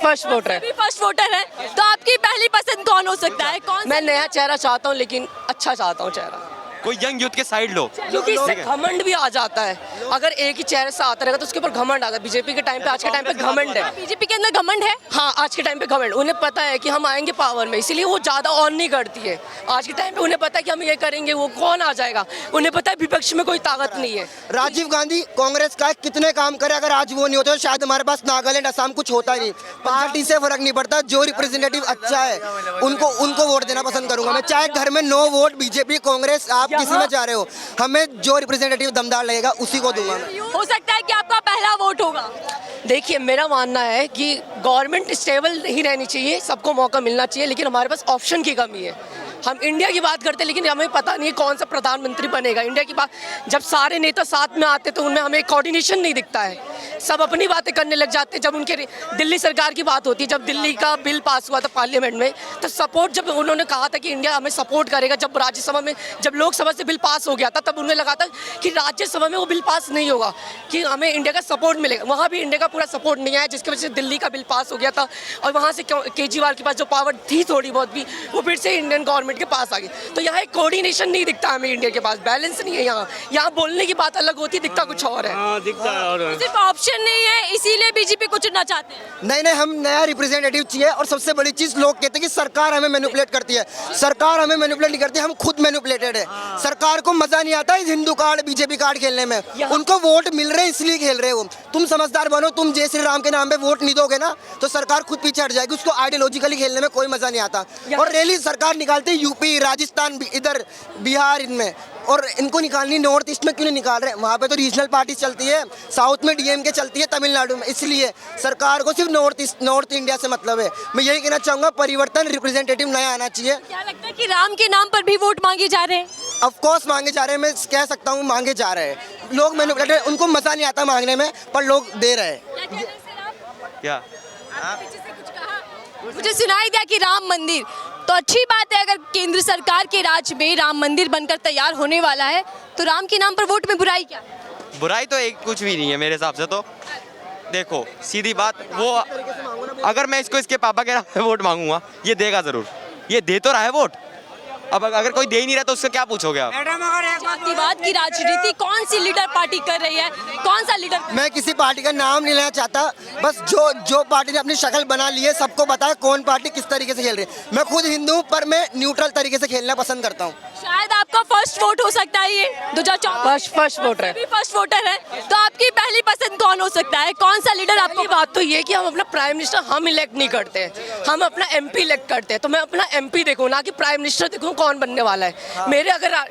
First voter है। भी first voter है, तो आपकी पहली पसंद कौन हो सकता है? कौन मैं नया चेहरा चाहता हूँ, लेकिन अच्छा चाहता हूँ चेहरा, कोई यंग यूथ के साइड लो। क्योंकि घमंड भी आ जाता है। अगर एक ही चेहरे से आता रहेगा तो उसके ऊपर घमंड आता है। बीजेपी के टाइम पे, आज के टाइम पे घमंड है। बीजेपी के अंदर घमंड है? हाँ, आज के टाइम पे घमंड, उन्हें पता है कि हम आएंगे पावर में, इसीलिए वो ज़्यादा ऑन नहीं करती है। आज के टाइम पे उन्हें पता है कि हम ये करेंगे, वो कौन आ जाएगा, उन्हें पता है विपक्ष में कोई ताकत नहीं है। राजीव गांधी कांग्रेस का कितने काम करे, अगर आज वो नहीं होते तो शायद हमारे पास नागालैंड, असम कुछ होता ही नहीं। पार्टी से फर्क नहीं पड़ता, जो रिप्रेजेंटेटिव अच्छा है उनको वोट देना पसंद करूंगा मैं। चाहे घर में 9 वोट बीजेपी कांग्रेस आप किसी में जा रहे हो, हमें जो रिप्रेजेंटेटिव दमदार लगेगा उसी को दूंगा मैं। हो सकता है कि आपका पहला वोट होगा। देखिए, मेरा मानना है कि गवर्नमेंट स्टेबल नहीं रहनी चाहिए, सबको मौका मिलना चाहिए, लेकिन हमारे पास ऑप्शन की कमी है। हम इंडिया की बात करते हैं, लेकिन हमें पता नहीं है कौन सा प्रधानमंत्री बनेगा। इंडिया की बात जब सारे नेता साथ में आते तो उनमें हमें कोऑर्डिनेशन नहीं दिखता है, सब अपनी बातें करने लग जाते हैं। जब उनके दिल्ली सरकार की बात होती है, जब दिल्ली का बिल पास हुआ था पार्लियामेंट में, तो सपोर्ट जब उन्होंने कहा था कि इंडिया हमें सपोर्ट करेगा, जब राज्यसभा में, जब लोकसभा से बिल पास हो गया था, तब उन्हें लगा था कि राज्यसभा में वो बिल पास नहीं होगा, कि हमें इंडिया का सपोर्ट मिलेगा। वहाँ भी इंडिया का पूरा सपोर्ट नहीं आया, जिसकी वजह से दिल्ली का बिल पास हो गया था, और वहाँ से केजरीवाल के पास जो पावर थी थोड़ी बहुत भी, वो फिर से इंडियन गवर्नमेंट के पास आ गई। तो यहाँ एक कोऑर्डिनेशन नहीं दिखता हमें, इंडिया के पास बैलेंस नहीं है। यहाँ बोलने की बात अलग होती है, दिखता कुछ और है। दिखता है और सिर्फ ऑप्शन नहीं है, इसीलिए बीजेपी को चुनना चाहते हैं। नहीं, हम नया रिप्रेजेंटेटिव चाहिए। और सबसे बड़ी चीज, लोग कहते हैं कि सरकार हमें मैनिपुलेट करती है। सरकार हमें मैनिपुलेट नहीं करती, हम खुद मैनिपुलेटेड है। सरकार को मजा नहीं आता इस हिंदू कार्ड बीजेपी कार्ड खेलने में, उनको वोट मिल रहे हैं इसलिए खेल रहे हो। तुम समझदार बनो, तुम जय श्री राम के नाम पे वोट नहीं दोगे ना तो सरकार खुद पीछे हट जाएगी। उसको आइडियोलॉजिकली खेलने में कोई मजा नहीं आता। और रैली सरकार निकालती है यूपी, राजस्थान, इधर बिहार, इनमें, और इनको निकालनी नॉर्थ ईस्ट में क्यों नहीं निकाल रहे? वहाँ पे तो रीजनल पार्टी चलती है, साउथ में डीएमके चलती है, तमिलनाडु में। इसलिए सरकार को सिर्फ नॉर्थ इंडिया से मतलब है। मैं यही कहना चाहूँगा, परिवर्तन, रिप्रेजेंटेटिव नया आना चाहिए। क्या लगता है कि राम के नाम पर भी वोट मांगे जा रहे हैं? ऑफ कोर्स मांगे जा रहे हैं, मैं कह सकता हूँ मांगे जा रहे हैं। लोग मैनिपुलेटेड, उनको मजा नहीं आता मांगने में, पर लोग दे रहे हैं। क्या मुझे सुनाई दिया कि राम मंदिर, तो अच्छी बात है। अगर केंद्र सरकार के राज में राम मंदिर बनकर तैयार होने वाला है, तो राम के नाम पर वोट में बुराई क्या? बुराई तो एक कुछ भी नहीं है मेरे हिसाब से। तो देखो, सीधी बात, वो अगर मैं इसके पापा के नाम पे वोट मांगूंगा, ये देगा जरूर, ये दे तो रहा है वोट। अब अगर कोई दे ही नहीं रहा तो उससे क्या पूछोगे आप? जातिवाद की राजनीति कौन सी लीडर पार्टी कर रही है? कौन सा लीडर? मैं किसी पार्टी का नाम नहीं लेना चाहता, बस जो पार्टी ने अपनी शक्ल बना ली है, सबको बताया कौन पार्टी किस तरीके से खेल रही है। मैं खुद हिंदू हूं, पर मैं न्यूट्रल तरीके से खेलना पसंद करता हूं। शायद आपका फर्स्ट वोट हो सकता है ये 2024। फर्स्ट वोटर है। भी फर्स्ट वोटर है, तो आपकी पहली पसंद कौन हो सकता है? कौन सा लीडर आपको? बात तो ये कि हम अपना प्राइम मिनिस्टर हम इलेक्ट नहीं करते हैं, हम अपना एमपी इलेक्ट करते हैं। तो मैं अपना एमपी देखूँ, ना कि प्राइम मिनिस्टर देखूँ कौन बनने वाला है।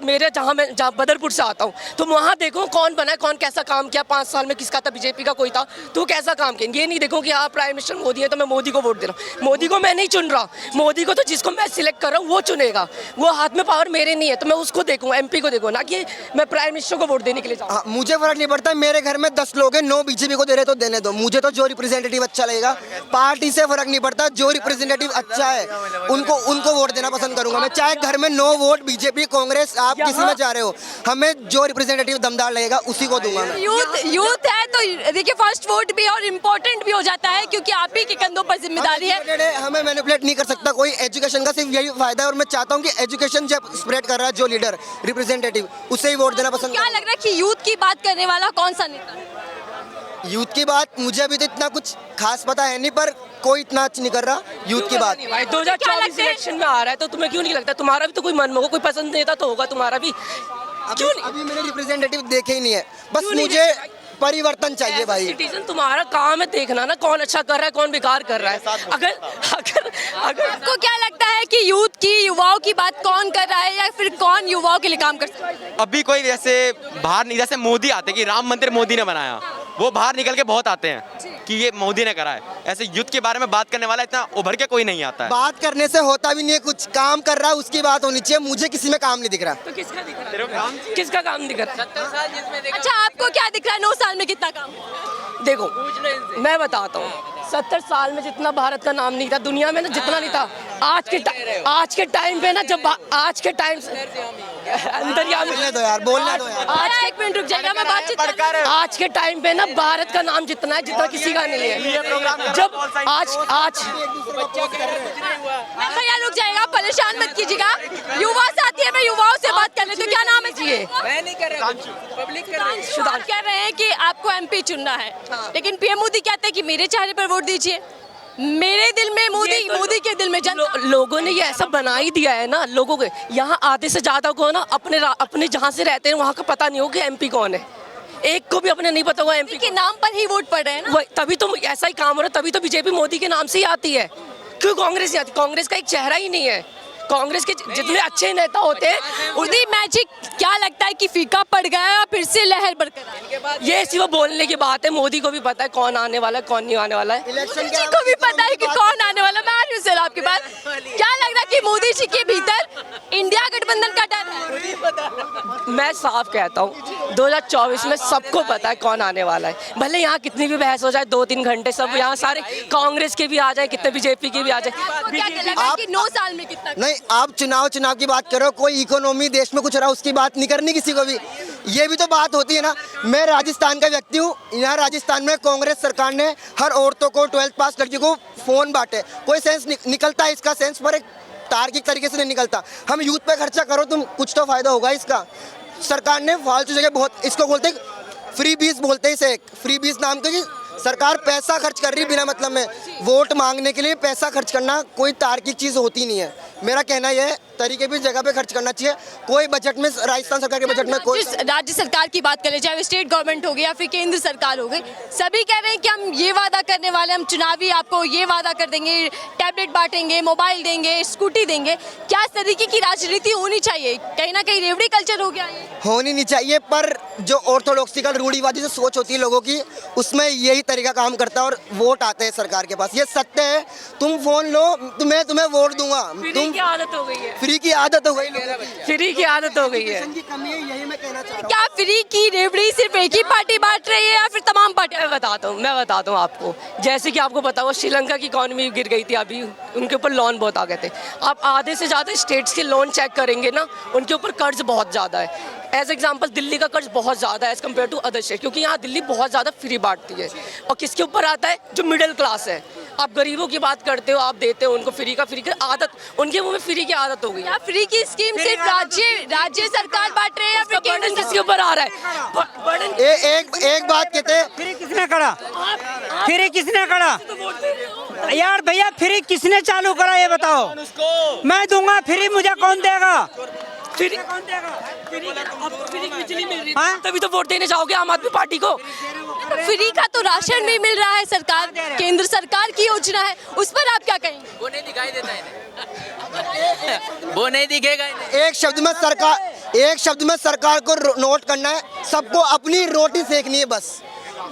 मेरे जहाँ बदरपुर से आता हूँ, तो वहाँ देखो कौन बना है, कौन कैसा काम किया 5 साल में, किसका था, बीजेपी का कोई था, तो कैसा काम किया। ये नहीं देखो कि हाँ प्राइम मिनिस्टर मोदी है तो मैं मोदी को वोट दे रहा हूँ। मोदी को मैं नहीं चुन रहा, मोदी को तो जिसको मैं सिलेक्ट कर रहा हूँ वो चुनेगा। वो हाथ में पावर मेरे नहीं है, तो मैं उसको देखूँ, एमपी को देखूँ, ना कि मैं प्राइम मिनिस्टर को वोट देने के लिए जाऊँ। मुझे फर्क नहीं पड़ता, मेरे घर में 10 लोग हैं, 9 बीजेपी को दे रहे तो देने दो। मुझे तो जो रिप्रेजेंटेटिव अच्छा लगेगा, पार्टी से फर्क नहीं पड़ता, जो रिप्रेजेंटेटिव अच्छा है उनको वोट देना पसंद करूंगा मैं। चाहे घर में 9 वोट बीजेपी कांग्रेस आप किसी में जा रहे हो, हमें जो रिप्रेजेंटेटिव दमदार लगेगा उसी को दूंगा मैं। यूथ है तो देखिए, फर्स्ट वोट भी और इम्पोर्टेंट भी हो जाता है, क्योंकि आप ही के कंधों पर जिम्मेदारी है। हमें मैनिपुलेट नहीं कर सकता कोई, एजुकेशन का सिर्फ यही फायदा है। और मैं चाहता हूँ कि एजुकेशन जब स्प्रेड कर रहा है जो लीडर रिप्रेजेंटेटिव, उसे ही वोट देना पसंद। क्या लग रहा है कि यूथ की बात करने वाला कौन सा नेता? यूथ की बात मुझे अभी तो इतना कुछ खास पता है नहीं, पर कोई इतना अच्छा नहीं कर रहा यूथ की बात। 2024 इलेक्शन में आ रहा है, तो तुम्हें क्यों नहीं लगता? तुम्हारा भी तो कोई मन में होगा, कोई पसंद नेता तो होगा तुम्हारा भी। क्यों नहीं? अभी मैंने रिप्रेजेंटेटिव देखे ही नहीं है, बस मुझे परिवर्तन चाहिए भाई। सिटीजन तुम्हारा काम है देखना ना, कौन अच्छा कर रहा है, कौन बेकार कर रहा है। अगर आपको क्या लगता है कि यूथ की, युवाओं की बात कौन कर रहा है, या फिर कौन युवाओं के लिए काम कर सकता है? अभी कोई जैसे बाहर नहीं, जैसे मोदी आते कि राम मंदिर मोदी ने बनाया, वो बाहर निकल के बहुत आते हैं कि ये मोदी ने करा है। ऐसे यूथ के बारे में बात करने वाला इतना उभर के कोई नहीं आता है। बात करने से होता भी नहीं है, कुछ काम कर रहा है उसकी बात होनी चाहिए। मुझे किसी में काम नहीं दिख रहा। तो किसका दिख रहा है? किसका काम दिख रहा है? अच्छा, आपको क्या दिख रहा है 9 साल में कितना काम? देखो, मैं बताता हूँ, 70 साल में जितना भारत का नाम नहीं था दुनिया में ना, जितना नहीं था आज के टाइम पे ना, जब आज के टाइम से अंतर्यामी। बोलने दो यार, बोलने दो यार। आज 1 मिनट रुक जाएगा, मैं बातचीत कर रही हूँ। आज के टाइम पे ना भारत का नाम जितना है जितना किसी का नहीं है। जब आज भैया रुक जाएगा, आप परेशान मत कीजिएगा। युवा साथी है, मैं युवाओं से बात कर लेती हूँ। क्या नाम है जी? मैं नहीं कर रहा, पब्लिक कर रही है। आप कह रहे हैं कि आपको एमपी चुनना है, लेकिन पीएम मोदी कहते हैं कि मेरे चेहरे पर वोट दीजिए। मेरे दिल में मोदी, ये तो मोदी के दिल में जनता। लोगों ने ये ऐसा बना ही दिया है ना, लोगों के यहाँ आधे से ज्यादा को ना अपने जहाँ से रहते हैं वहाँ का पता नहीं हो कि एमपी कौन है। एक को भी अपने नहीं पता हुआ एमपी के नाम पर ही वोट पड़ रहे हैं ना। तभी तो ऐसा ही काम हो रहा है, तभी तो बीजेपी मोदी के नाम से ही आती है। क्यों कांग्रेस नहीं आती? कांग्रेस का एक चेहरा ही नहीं है। कांग्रेस के जितने अच्छे नेता होते हैं उदी मैजिक क्या लगता है कि फीका पड़ गया है, फिर से लहर बरकरार है? ये सिर्फ बोलने की बात है। मोदी को भी पता है कौन आने वाला है कौन नहीं आने वाला है। इलेक्शन जी को भी पता है कि कौन आने वाला है। मैं आ रही हूँ सर आपके पास। क्या लग रहा है कि मोदी जी के भीतर इंडिया गठबंधन का डर है? मैं साफ कहता हूँ 2024 में सबको पता है कौन आने वाला है। भले यहाँ कितनी भी बहस हो जाए 2-3 घंटे, सब यहाँ सारे कांग्रेस के भी आ जाए, कितने बीजेपी के भी आ जाए। आपको क्या लग रहा है कि 9 साल में कितना? नहीं, आप चुनाव की बात करो, कोई इकोनॉमी देश में कुछ रहा उसकी बात नहीं करनी किसी को भी। ये भी तो बात होती है ना। मैं राजस्थान का व्यक्ति हूँ। यहाँ राजस्थान में कांग्रेस सरकार ने हर औरतों को 12th पास लड़कियों को फोन बांटे। कोई सेंस निकलता है इसका? सेंस पर एक तार्किक तरीके से नहीं निकलता। हम यूथ पे खर्चा करो तुम, कुछ तो फायदा होगा इसका। सरकार ने फालतू जगह बहुत, इसको बोलते फ्री बीज बोलते हैं इसे, फ्री बीज नाम के। सरकार पैसा खर्च कर रही है बिना मतलब में। वोट मांगने के लिए पैसा खर्च करना कोई तार्किक चीज़ होती नहीं है। मेरा कहना यह है तरीके भी जगह पे खर्च करना चाहिए। कोई बजट में, राजस्थान सरकार के बजट में कोई राज्य सरकार की बात करें, चाहे स्टेट गवर्नमेंट हो गई या फिर केंद्र सरकार हो गई, सभी कह रहे हैं कि हम ये वादा करने वाले, हम चुनावी आपको ये वादा कर देंगे, टैबलेट बांटेंगे, मोबाइल देंगे, स्कूटी देंगे। क्या इस तरीके की राजनीति होनी चाहिए? कहीं ना कहीं रेवड़ी कल्चर हो गया ये। होनी नहीं चाहिए, पर जो ऑर्थोडॉक्सिकल रूढ़िवादी जो सोच होती है लोगों की, उसमें यही तरीका काम करता है और वोट आते हैं सरकार के पास। ये सत्य है। तुम फोन लो, तुम्हें वोट दूंगा। तुम की आदत हो गई है। फ्री की आदत हो गई लोगों की। फ्री की आदत हो गई है। की कमी है, यही मैं कहना चाह रहा हूँ। क्या फ्री की रेवड़ी सिर्फ एक ही पार्टी बांट रही है या फिर तमाम पार्टी? मैं बताता हूँ आपको। जैसे कि आपको पता हुआ श्रीलंका की इकॉनमी गिर गई थी अभी, उनके ऊपर लोन बहुत आ गए थे। आप आधे से ज़्यादा स्टेट्स के लोन चेक करेंगे ना, उनके ऊपर कर्ज बहुत ज़्यादा है। एज एग्जाम्पल दिल्ली का कर्ज बहुत ज़्यादा है as compare to other state, क्योंकि यहाँ दिल्ली बहुत ज़्यादा फ्री बांटती है। और किसके ऊपर आता है? जो मिडिल क्लास है। आप गरीबों की बात करते हो, आप देते हो उनको फ्री की आदत, उनके मुंह में फ्री की आदत हो गई। क्या फ्री की स्कीम सिर्फ राज्य सरकार बांट रही है या फिर केंद्र बर्डन किसके ऊपर आ रहा है? एक बात कहते हैं, फ्री किसने करा? फ्री किसने करा यार? भैया फ्री किसने चालू करा ये बताओ। मैं दूंगा फ्री, मुझे कौन देगा? फ्री कौन देगा? फ्री बिजली मिल रही है, तभी तो वोट देने जाओगे आम आदमी पार्टी को। फ्री का तो राशन भी मिल रहा है, सरकार केंद्र सरकार की योजना है, उस पर आप क्या कहेंगे? वो नहीं दिखाई देता है। वो नहीं दिखेगा। एक शब्द में सरकार को नोट करना है। सबको अपनी रोटी सेकनी है बस।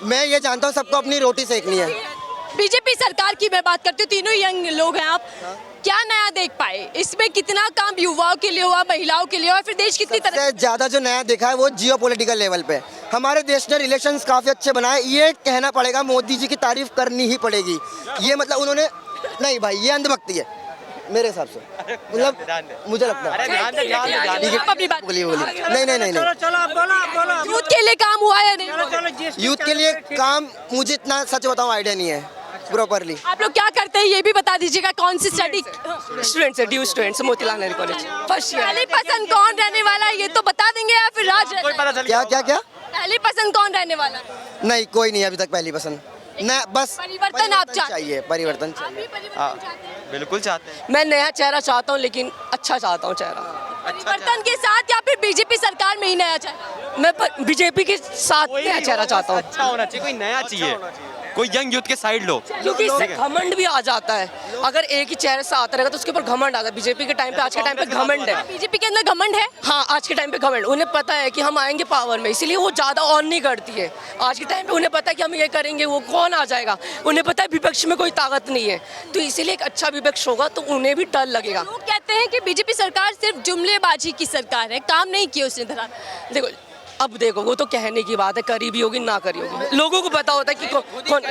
मैं ये जानता हूँ सबको अपनी रोटी सेकनी है। बीजेपी सरकार की मैं बात करती हूँ, तीनों यंग लोग हैं आप, क्या नया देख पाए? इसमें कितना काम युवाओं के लिए हुआ, महिलाओं के लिए हुआ, फिर देश कितनी तरह? सबसे ज्यादा जो नया देखा है वो जियो पॉलिटिकल लेवल पे हमारे देश ने रिलेशंस काफी अच्छे बनाए। ये कहना पड़ेगा, मोदी जी की तारीफ करनी ही पड़ेगी। ये मतलब उन्होंने, नहीं भाई ये अंधभक्ति है मेरे हिसाब से, मतलब मुझे लगता है। आप अपनी बात बोलिए। नहीं चलो चलो आप बोलो। यूथ के लिए काम हुआ या नहीं? यूथ के लिए काम मुझे इतना सच बताऊं आइडिया नहीं है प्रॉपरली। आप लोग क्या करते हैं ये भी बता दीजिएगा। कौन सी स्टडी? स्टूडेंट्स है, due students, Motilal Nehru college first year. पहली पसंद कौन रहने वाला है ये तो बता देंगे या फिर राज? क्या पहली पसंद कौन रहने वाला है? नहीं, कोई नहीं अभी तक पहली पसंद। न बस परिवर्तन आप चाहिए, परिवर्तन आप भी परिवर्तन चाहते हैं? बिल्कुल चाहते हैं। मैं नया चेहरा चाहता हूँ, लेकिन अच्छा चाहता हूँ चेहरा। परिवर्तन के साथ या फिर बीजेपी सरकार में ही नया चाहिए? मैं बीजेपी के साथ नया चेहरा चाहता हूँ, अच्छा होना चाहिए, कोई नया चाहिए, कोई यंग यूथ के साइड लो। क्योंकि इससे घमंड भी आ जाता है। अगर एक ही चेहरे से आता रहेगा तो उसके ऊपर घमंड आता है। बीजेपी के टाइम पे, आज के टाइम पे घमंड है। बीजेपी के अंदर घमंड है? हाँ, आज के टाइम पे घमंड। उन्हें पता है कि हम आएंगे पावर में, इसीलिए वो ज़्यादा ऑन नहीं करती है। आज के टाइम पे उन्हें पता है कि हम ये करेंगे, वो कौन आ जाएगा। उन्हें पता है विपक्ष में कोई ताकत नहीं है, तो इसीलिए एक अच्छा विपक्ष होगा तो उन्हें भी डर लगेगा। लोग कहते हैं कि बीजेपी सरकार सिर्फ जुमलेबाजी की सरकार है, काम नहीं किया उसने धरा। देखो, अब देखो वो तो कहने की बात है, करी भी होगी ना करी होगी, लोगों को पता होता है कि कौन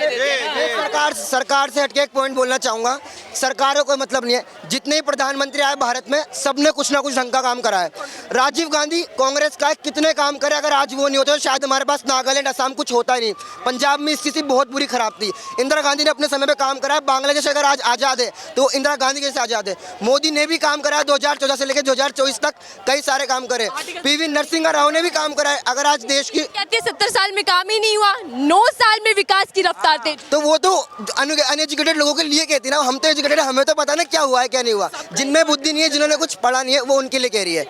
सरकार से हटके एक पॉइंट बोलना चाहूँगा। सरकार का कोई मतलब नहीं है, जितने ही प्रधानमंत्री आए भारत में सबने कुछ ना कुछ ढंग का काम करा है। राजीव गांधी कांग्रेस का है, कितने काम करे, अगर आज वो नहीं होते तो शायद हमारे पास नागालैंड असम कुछ होता ही नहीं। पंजाब में स्थिति बहुत बुरी खराब थी। इंदिरा गांधी ने अपने समय पे काम करा है। बांग्लादेश अगर आज आज़ाद है तो इंदिरा गांधी के से आज़ाद है। मोदी ने भी काम करा है 2014 से लेकर 2024 तक, कई सारे काम करे। पीवी नरसिंह राव ने भी काम करा है। अगर आज देश की कहते हैं 70 साल में काम ही नहीं हुआ, 9 साल में विकास की रफ्तार तेज। तो वो तो अनएजुकेटेड लोगों के लिए कहती ना, हम तो एजुकेटेड है, हमें तो पता ना क्या हुआ है क्या नहीं हुआ। जिनमें बुद्धि नहीं है, जिन्होंने कुछ पढ़ा नहीं है, वो उनके लिए कह रही है।